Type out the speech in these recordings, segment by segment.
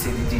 CDG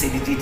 CDG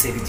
CDG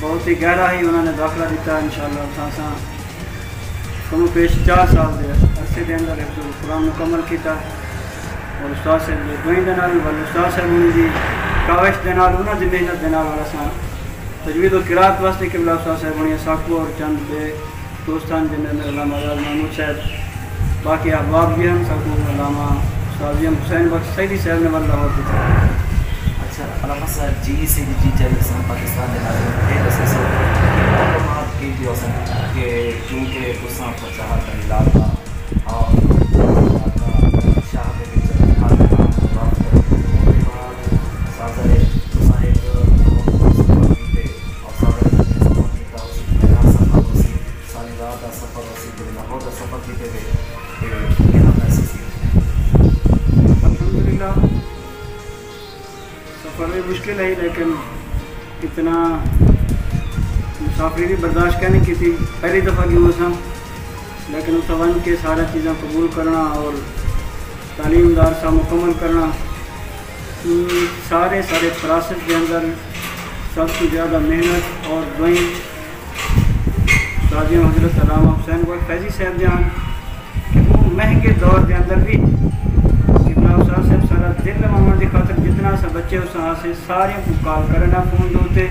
بہت ہی گہرا ہی انہوں نے داخلہ دیتا ہے انشاءاللہ سا کم پیش 4 سال دے عرصے کے اندر قرآن مکمل کیتا اور استاد صاحب جو دوئیں دے نال والے استاد صاحب انہوں دی کاوش دے نال انہوں دی محنت دے نال والا سا تجوید و قرات واسطے قبلہ استاد صاحب انہیں ساکو اور چند بے دوستان جن میں علامہ محمود صاحب باقی احباب بھی ہم ساکو علامہ استاد حسین بخش سیدی صاحب نے واللہ اور دیتا اچھا علامہ صاحب جی سی ڈی جی چینل سے پاکستان کے ناظرین یہ دسے سو معلومات کی جو سن کہ چونکہ تساں پچاہ کا علاقہ اور شاہ کے وچ ہر کام وقت کے بعد سازے تساں ایک سفر کیتے اور سازے سفر کیتا اس میں سفر اسی ساری رات کا سفر اسی دن لاہور کا سفر کیتے ہوئے یہ محسوس کیا الحمدللہ سفر بھی مشکل ہے لیکن اتنا مسافری بھی برداشت کرنے کی تھی پہلی دفعہ کی وہ سم لیکن اس ون کے سارا چیزیں قبول کرنا اور تعلیم دار سا مکمل کرنا سارے پروسیس کے اندر سب سے زیادہ محنت اور دعائیں استاد حضرت علامہ حسین بخش فیضی صاحب جان کہ وہ مہنگے دور کے اندر بھی استاد صاحب سارا دل لگاؤ کی خاطر جتنا سا بچے اس سے سارے کو کال کرنا فون دوتے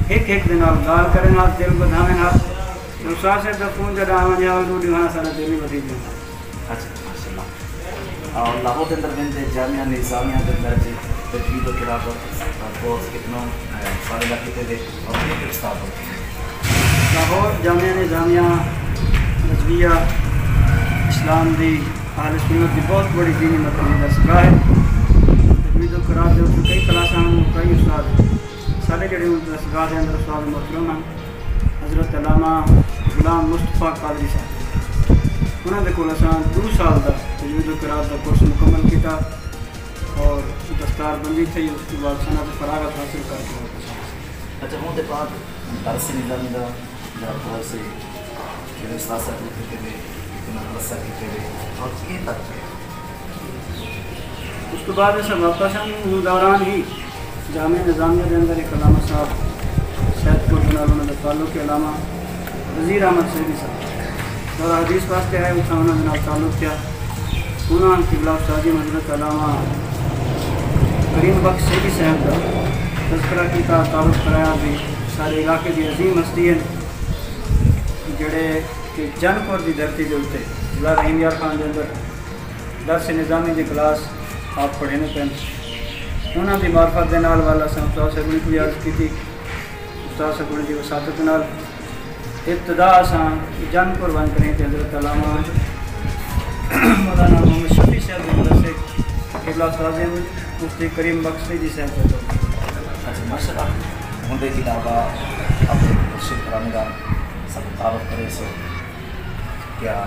ایک دن آپ گال کرنا دل بدھاویں آپ استاد صاحب کا فون جب آواں جاؤ وہاں سارا دل ہی بدھی جائے. اچھا ماشاء اللہ. اور لاہور کے اندر میں جامعہ نظامیہ کے اندر جی تجوید و قرات کورس کتنا سارے علاقے کے اور کتنے استاد ہوتے ہیں لاہور جامعہ نظامیہ رضویہ اسلام دی اہل سنت کی بہت بڑی دینی مکتب درسگاہ ہے. تجوید و قرات کے کئی کلاساں کئی استاد سارے جڑے درسگاہ کے اندر استاد محترم ہیں حضرت علامہ غلام مصطفیٰ قادری صاحب انہوں نے کول اساں 2 سال کا تجوید و قرات کا کورس مکمل کیا اور دستار بندی تھی اس کے بعد صنعت فراغت حاصل کر کے. اچھا ہوں کے بعد درس نظام کا یا کورس کہ استاد صاحب نے کیتے ہوئے اتنا مدرسہ کیتے ہوئے اور یہ تک اس کے بعد ایسا واپس ہم دوران ہی جامعہ نظامیہ کے اندر ایک علامہ صاحب سید پور بنالوں نے تعلق کے علامہ وزیر احمد سیدی صاحب اور حدیث واسطے آئے اتنا انہوں نے تعلق کیا. انہوں نے قبلہ استاد حضرت علامہ کریم بخش سیدی صاحب کا تذکرہ کیا تعارف کرایا بھی سارے علاقے کی عظیم ہستی ہیں جڑے کہ جن پور کی دھرتی کے اتنے ضلع رحیم یار خان کے اندر درس نظامی کی کلاس آپ پڑھنے پہ انہوں کی معرفت کے نال والا استاد صاحب نے کوئی عرض کی تھی استاد صاحب کی وساطت نال ابتدا اساں جن پور بن کریں کہ حضرت علامہ مولانا محمد شفیع صاحب کے مدرسے قبلہ استاد مفتی کریم بخش سیدی صاحب کا. اچھا ماشاء اللہ ہوں کے علاوہ اپنے مرشد کرانے کا سب تعارف کرے سو کیا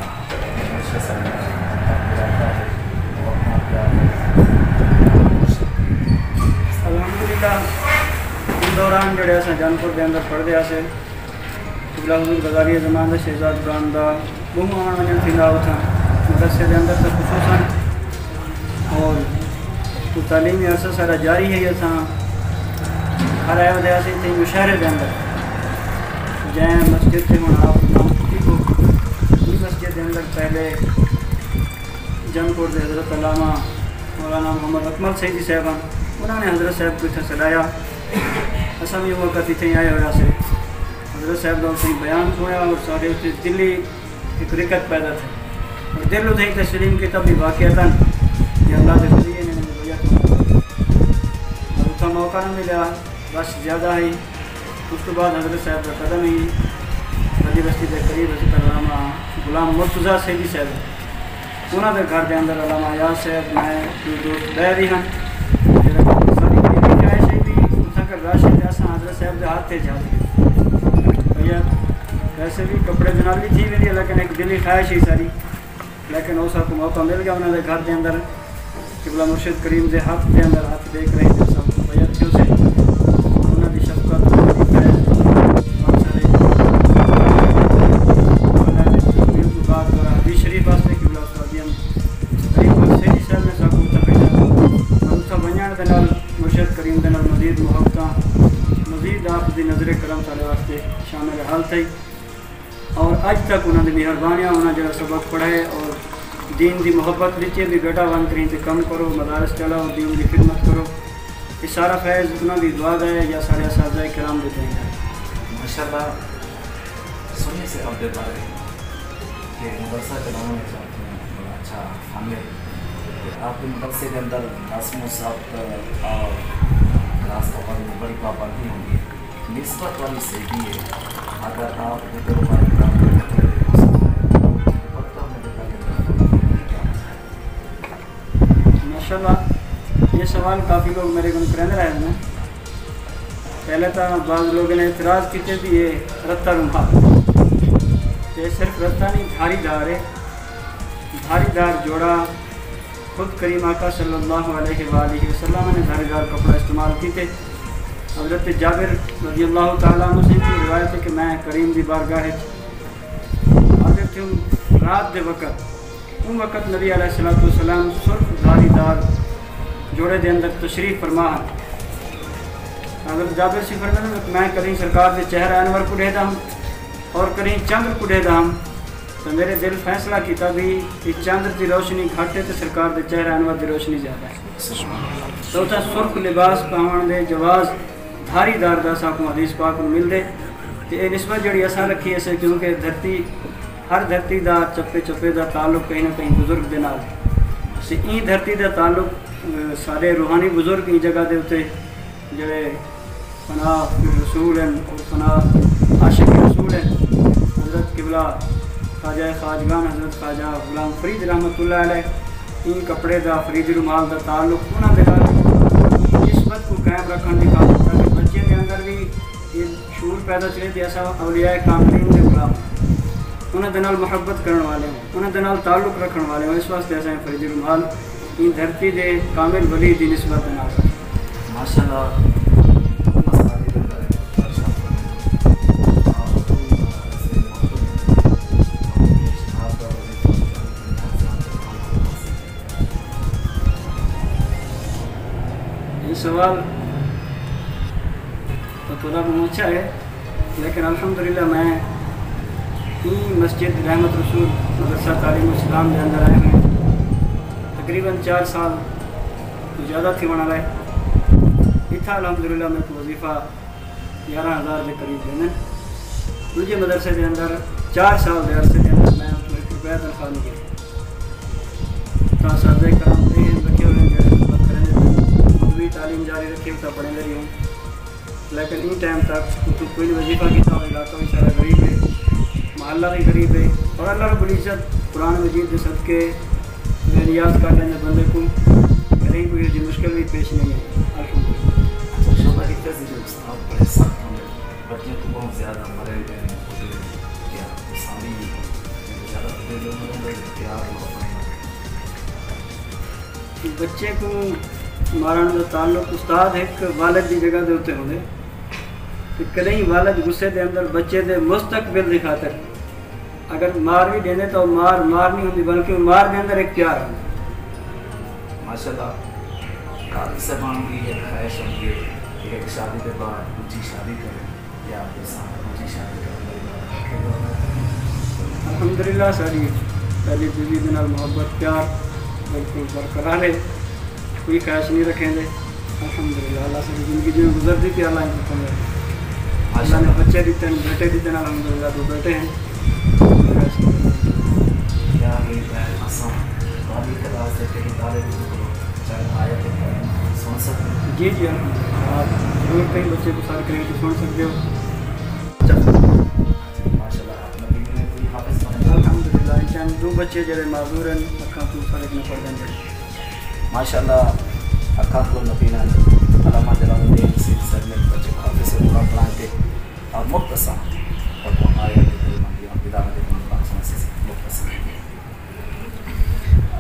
مرشد الحمدللہ ان دوران جڑے اصل جان پور کے اندر پڑھتے سے قبلہ حضور غزالی زمان کا شہزاد قرآن کا گم آن وجن تھی اتنا مدرسے کے اندر تو خصوصاً اور تو تعلیمی عرصہ سارا جاری ہے اصل ہر آئے وجہ سے تھی مشاہرے کے اندر جائیں مسجد سے ہوں آپ نام کو پوری مسجد کے اندر پہلے جن پور سے حضرت علامہ مولانا محمد اکمل سیدی صاحب انہوں نے حضرت صاحب کو اتنے سلایا اصل بھی وقت اتنے آئے ہوا سے حضرت صاحب کا اتنے بیان ہویا اور سارے اتنے دلی ایک رکت پیدا تھی اور دل اتنے تسلیم کی تب بھی واقعتا یہ اللہ کے ذریعے نے بیعت اور اتنا موقع نہ ملا بس زیادہ ہی. اس کے بعد حضرت صاحب کا قدم ہی بڑی بستی کے قریب حضرت علامہ غلام مرتضیٰ سیدی صاحب انہوں کے گھر کے اندر علامہ ایاز صاحب میں دوست بہ رہی ہیں راشد ایسا حضرت صاحب کے ہاتھ سے جاتے بھیا ویسے بھی کپڑے جنابی تھی بھی لیکن ایک دلی خواہش ہی ساری لیکن اس کو موقع مل گیا انہوں نے گھر کے اندر قبلہ مرشد کریم کے ہاتھ کے اندر ہاتھ دیکھ رہے تھے سب بھیا تھے اسے انہوں نے شفقت بات کرا حدیث شریف واسطے قبلہ استادیم کریم سیدی صاحب نے سب کو بنیان کے نال مرشد کریم کے نال مزید محبت مزید آپ کی نظر کرم سارے واسطے اور اج تک انہوں نے مہربانیاں انہوں نے سبق پڑھائے اور دین دی محبت دیتے بھی بیٹا بن کریں تو کم کرو، مدارس چلاؤ، دین دی خدمت کرو، یہ سارا فیض انہوں کی دعا ہے یا سارے اساتذہ کرام دیتے ہیں. ماشاءاللہ سننے سے آپ کے بارے کہ مدرسہ چلانا میں چاہتے ہیں بڑا اچھا فن ہے کہ آپ کے مدرسے کے اندر رسم و ضابط اور کلاس کا بڑی پابندی ہوں گی، نسبت والی سے بھی ہے. اگر آپ ماشاء اللہ یہ سوال کافی لوگ میرے کو کرنے رہے ہیں. پہلے تو بعض لوگوں نے اعتراض کیتے بھی یہ رتا رومال یہ صرف رتا نہیں دھاری دار ہے. دھاری دار جوڑا خود کریم آقا صلی اللہ علیہ وآلہ وسلم نے دھاری دار کپڑا استعمال کیتے. حضرت جابر رضی اللہ تعالیٰ عنہ سے کی روایت ہے کہ میں کریم دی بارگاہ حاضر تھے رات دے وقت. ان وقت نبی علیہ السلام سرخ دھاری دار جوڑے دے اندر تشریف فرما. حضرت جابر سے فرمایا میں کریں سرکار دے چہرہ انور کو ڈھیدا ہوں اور کریں چندر کو ڈھیدا ہوں تو میرے دل فیصلہ کیتا بھی اس چندر دی روشنی گھٹ ہے تو سرکار دے چہرہ انور دی روشنی زیادہ ہے. تو سرخ لباس پاون دے جواز دھاری دار دا ساکوں حدیث پاک کو مل دے تو یہ نسبت جڑی اصل رکھی ہے کیونکہ دھرتی ہر دھرتی دا چپے چپے دا تعلق کہیں نہ کہیں بزرگ دے نال سے این دھرتی دا تعلق سارے روحانی بزرگ کی جگہ دے ہوتے جڑے فنا رسول ہیں اور فنا عاشق رسول ہیں. حضرت قبلہ خواجہ خواجگان حضرت خواجہ غلام فرید رحمۃ اللہ علیہ این کپڑے دا فرید رومال دا تعلق انہوں دے نسبت کو قائم رکھنے کی خاطر تاکہ بچے کے اندر بھی یہ شعور پیدا چلے کہ ایسا اولیاء کاملین دے غلام انہیں دنال محبت کرنے والے ہوں، انہیں دنال تعلق رکھنے والے ہوں. اس واسطے ایسا فرید رومال این دھرتی دے کامل ولی دی نسبت دنال. ماشاءاللہ سوال تو تھوڑا بہت اچھا ہے لیکن الحمدللہ میں مسجد رحمت رسول مدرسہ تعلیم اسلام کے اندر آئے ہیں تقریباً 4 سال تو زیادہ تھی بنا رہے اتنا الحمدللہ میں کو وظیفہ 11,000 کے قریب دینا. مجھے مدرسے کے اندر 4 سال کے عرصے کے اندر میں 1 روپیہ تنخواہ نہیں گئی. تو اساتذہ کرام رکھے ہوئے تعلیم جاری رکھی ہوتا پڑھیں رہی ہوں لیکن ان ٹائم تک تو کوئی وظیفہ کیتا ہو علاقہ بھی سارا غریب ہے، محلہ بھی غریب ہے اور اللہ رب العزت قرآن مجید کے صدقے میں ریاض کر لینے بندے کو کہیں کوئی جو مشکل بھی پیش نہیں ہے. الحمدللہ بڑے سخت ہوں بچوں کو بہت زیادہ مرے گئے کیا بچے کو مارن کا تعلق استاد ایک والد کی جگہ دے ہوتے ہوئے کہ کدیں والد غصے دے اندر بچے دے مستقبل دی خاطر اگر مار بھی دینے تو مار نہیں ہوتی بلکہ مار دے اندر ایک پیار ہے. ماشاءاللہ قاضی صاحبان کی ایک خواہش ہوتی ہے کہ ایک شادی کے بعد دوسری شادی کریں یا آپ کے ساتھ دوسری شادی کریں. الحمدللہ ساری پہلی بیوی کے نال محبت پیار بالکل برقرار ہے، کوئی خواہش نہیں رکھیں گے. الحمدللہ اللہ سے زندگی جو گزرتی تھی اللہ ان کو اللہ نے بچے دیتے ہیں بیٹے دیتے ہیں الحمدللہ 2 بیٹے ہیں. کیا یہ آسان قاضی کے راستے کہیں طالب چاہے آیا تو سن سکتے ہیں؟ جی جی الحمدللہ آپ ضرور کہیں بچے کو سارے کریں تو سن سکتے ہو. ماشاءاللہ آپ نبی نے کوئی حافظ بنے. الحمدللہ ان ٹائم 2 بچے جڑے معذور ہیں اکھاں تو سارے کنے پڑھ دیں جڑے ماشاءاللہ اکھاں کو نبی نے علامہ جلال الدین سید سر میں بچے کو حافظ سے قرآن پڑھائے تھے اور مختصر اور وہ آیت کریمہ کی بداعت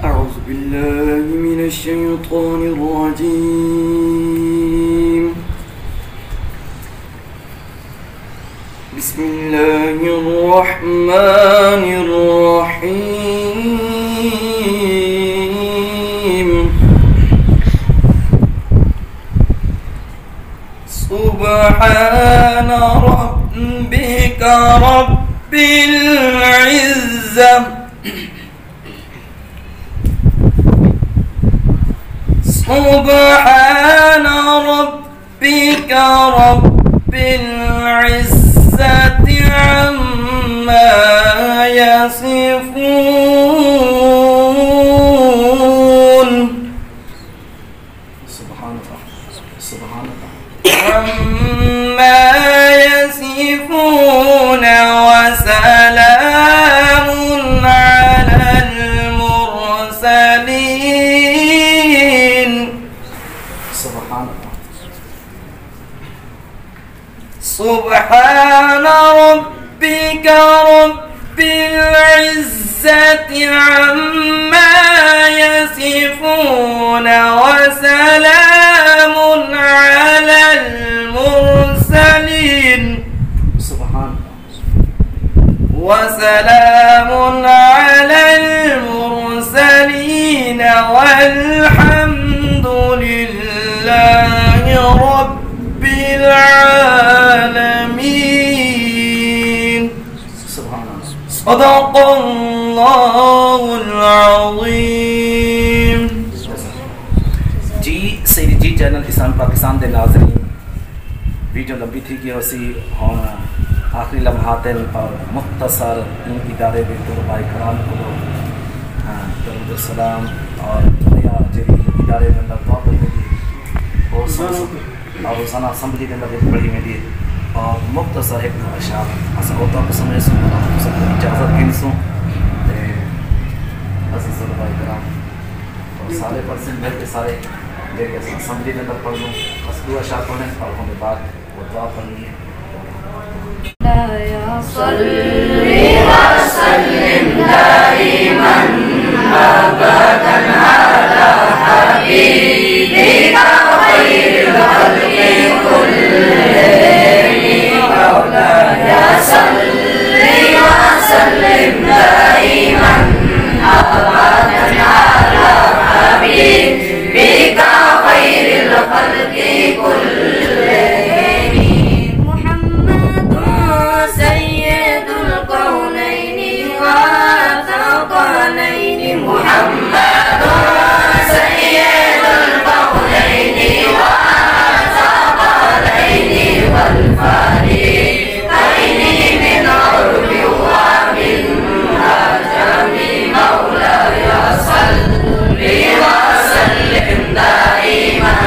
أعوذ بالله من الشيطان الرجيم. بسم الله الرحمن الرحيم. سبحان ربك رب العزة سبحان ربك رب العزة عما يصفون عما يصفون وسلام على المرسلين سبحان ربك رب العزة عما يصفون وسلام على المرسلين وسلام على المرسلين والحمد لله رب العالمين صدق الله العظيم جی سیری جی چینل اسلام پاکستان دے ناظرین ویڈیو لمبی تھی کہ اسی ہوں آخری لمحات پر مختصر ان ادارے کے طلباء کرام کو درود السلام اور دعا جی ادارے کے اندر دعا کرنے کی اور روزانہ اسمبلی کے اندر پڑھی میں دی اور مختصر ایک اشعار اساں اوتاں کو سمجھ سوں سب کو اجازت گھنسوں عزیز طلباء کرام اور سارے پرسن مل کے سارے میرے اسمبلی کے اندر پڑھ لوں بس دو اشعار پڑھیں اور ہونے بعد وہ دعا پڑھنی ہے صلی وسلم دائما ابدا على حبيبك خير الخلق كلهم مولاي صلی وسلم دائما ابدا على حبيبك خير الخلق كلهم محمد سيد الكونين والثقلين محمد سيد الكونين والثقلين والفريقين من عرب ومن عجم مولاي صلي وسلم دائما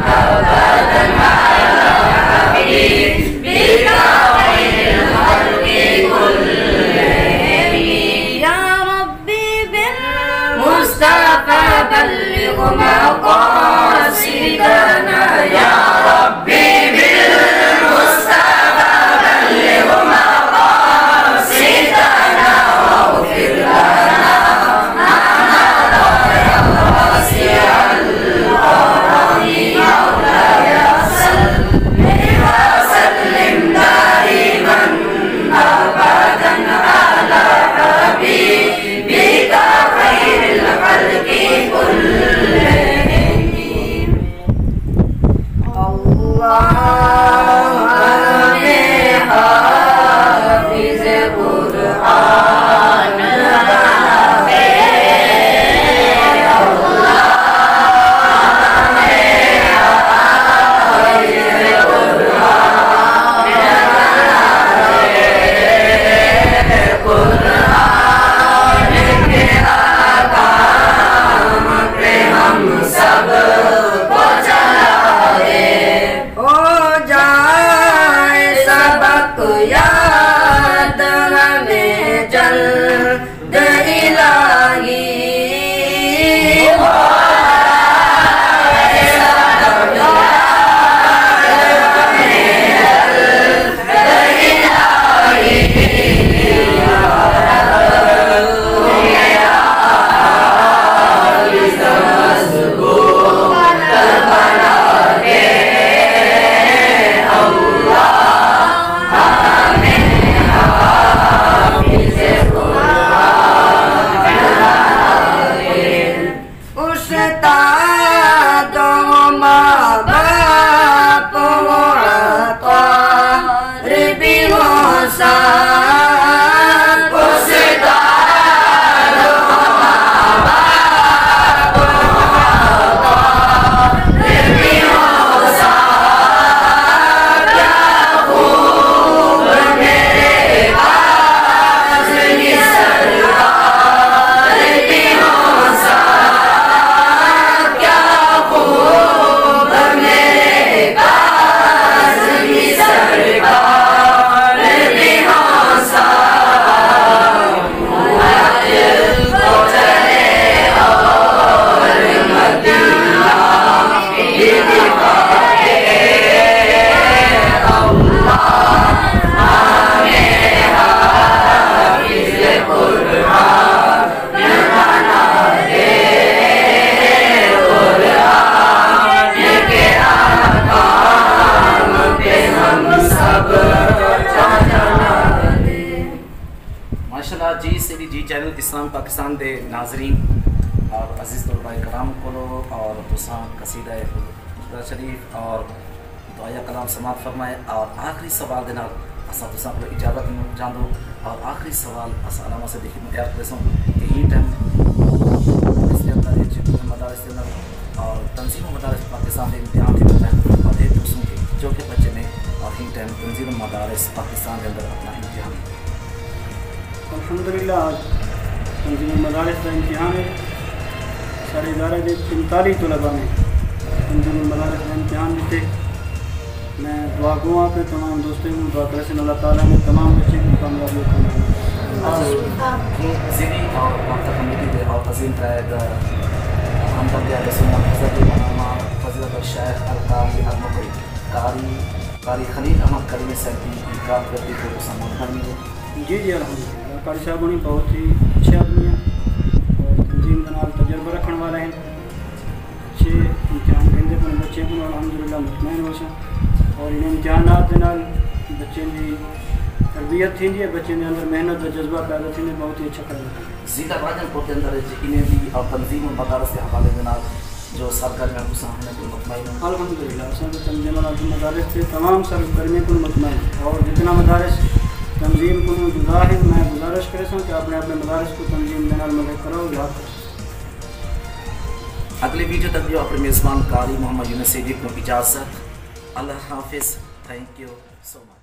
ابدا على حبيبك خير الخلق كلهم يا ربي بالمصطفى بلغ مقاصدنا يا ربي بالمصطفى بلغ مقاصدنا واغفر لنا ما مضى يا واسع الكرم مولاي صلي وسلم دائما ابدا على حبيبك خير الخلق كلهم الله ماشاءاللہ جی CDG چینل اسلام پاکستان دے ناظرین اور عزیز طلباء کرام کو اور تساں قصیدہ خدا شریف اور دعایا کلام سماعت فرمائے اور آخری سوال دے نال اساں تساں کو اجازت چاہندو اور آخری سوال اساں علامہ سے دیکھی میں عرض کرسوں کہ ہی ٹائم اس کے اندر جتنے مدارس کے اندر اور تنظیم مدارس پاکستان کے امتحان کے اندر اور ایک دوسروں کے جو کہ بچے نے اور ہی ٹائم تنظیم مدارس پاکستان کے اندر اپنا امتحان الحمدللہ آج تنظیم مدارس کا امتحان ہے سارے ادارے کے 45 طلباء نے تنظیم مدارس کا امتحان دیتے میں دعا گوں آپ تمام دوستوں کو دعا کرے اللہ تعالیٰ نے تمام بچے کو کامیابی زیری اور وقت کمیٹی دے اور عظیم قائد ہمدرد علیہ سنت حضرت مولانا فضیلت الشیخ القاری المقری قاری خلیل احمد کریم صاحب کی انتقال کرتی کو سامان کرنی ہے جی الحمدللہ قاری صاحب نے بہت ہی اچھے آدمی ہیں اور تنظیم کے نال تجربہ رکھنے والے ہیں اچھے امتحان دیندے پر بچے کو الحمدللہ مطمئن ہو سن اور ان امتحانات کے نال بچے کی تربیت تھی ہے بچے کے اندر محنت کا جذبہ پیدا تھی بہت ہی اچھا کرنا ضلع راجنپور کے اندر انہیں بھی اور تنظیم مدارس کے حوالے کے نال جو سرگرمیاں کو سامنے کو مطمئن ہیں الحمدللہ اصل تنظیم مدارس کے تمام سرگرمیوں کو مطمئن اور جتنا مدارس تنظیم کو جدا ہے میں گزارش کرتا ہوں کہ اپنے مدارس کو تنظیم دینا مدد کرو یاد کرو اگلی ویڈیو تک جو اپنے میزبان قاری محمد یونس سیدی کو اجازت اللہ حافظ تھینک یو سو مچ